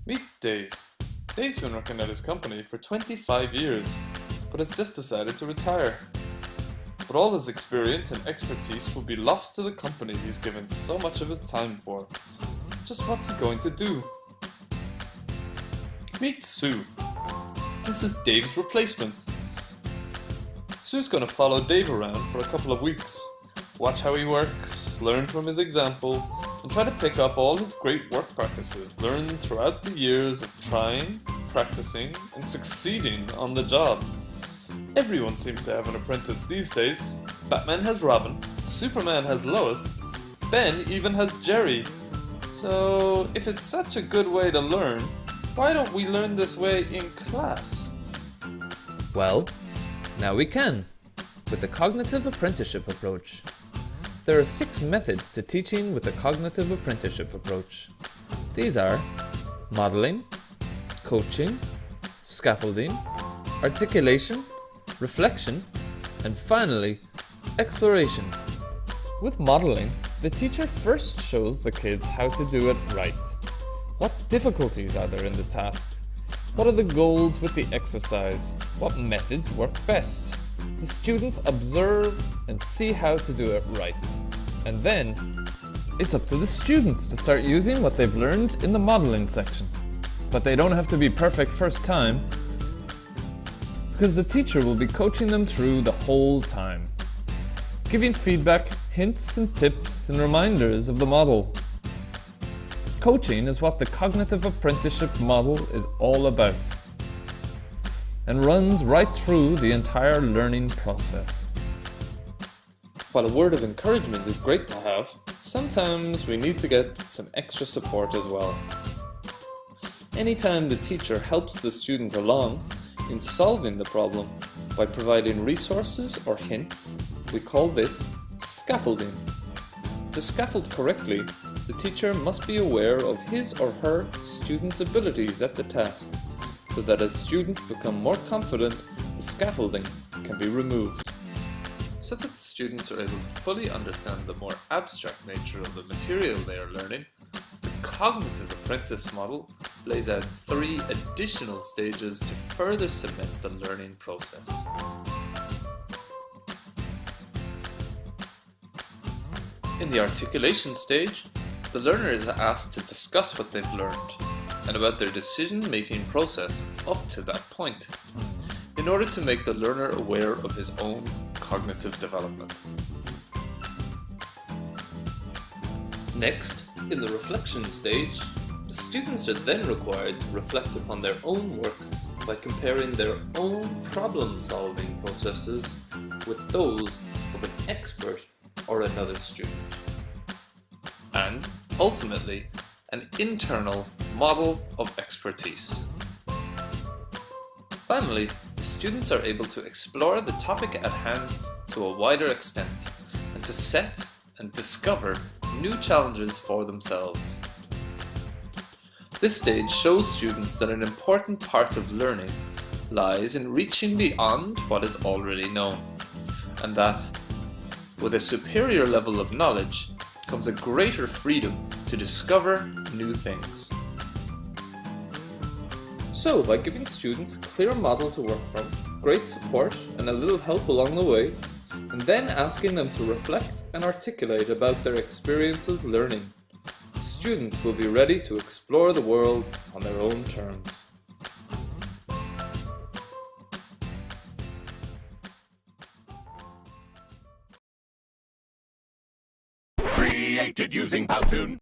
Meet Dave. Dave's been working at his company for 25 years, but has just decided to retire. But all his experience and expertise will be lost to the company he's given so much of his time for. Just what's he going to do? Meet Sue. This is Dave's replacement. Sue's going to follow Dave around for a couple of weeks, watch how he works, learn from his example, and try to pick up all his great work practices learned throughout the years of trying, practicing, and succeeding on the job. Everyone seems to have an apprentice these days. Batman has Robin, Superman has Lois, Ben even has Jerry. So if it's such a good way to learn, why don't we learn this way in class? Well, now we can, with the cognitive apprenticeship approach. There are 6 methods to teaching with the cognitive apprenticeship approach. These are modeling, coaching, scaffolding, articulation, reflection, and finally, exploration. With modeling, the teacher first shows the kids how to do it right. What difficulties are there in the task? What are the goals with the exercise? What methods work best? The students observe and see how to do it right. And then, it's up to the students to start using what they've learned in the modeling section. But they don't have to be perfect first time, because the teacher will be coaching them through the whole time, giving feedback, hints and tips and reminders of the model. Coaching is what the cognitive apprenticeship model is all about, and runs right through the entire learning process. While a word of encouragement is great to have, sometimes we need to get some extra support as well. Anytime the teacher helps the student along in solving the problem by providing resources or hints, we call this scaffolding. To scaffold correctly, the teacher must be aware of his or her students' abilities at the task, so that as students become more confident, the scaffolding can be removed. So that the students are able to fully understand the more abstract nature of the material they are learning, the cognitive apprentice model lays out 3 additional stages to further cement the learning process. In the articulation stage, the learner is asked to discuss what they've learned and about their decision-making process up to that point, in order to make the learner aware of his own cognitive development. Next, in the reflection stage, the students are then required to reflect upon their own work by comparing their own problem-solving processes with those of an expert or another student. And, ultimately, an internal model of expertise. Finally, the students are able to explore the topic at hand to a wider extent and to set and discover new challenges for themselves. This stage shows students that an important part of learning lies in reaching beyond what is already known, and that, with a superior level of knowledge, comes a greater freedom to discover new things. So, by giving students a clear model to work from, great support and a little help along the way, and then asking them to reflect and articulate about their experiences learning, students will be ready to explore the world on their own terms. Created using powtoons.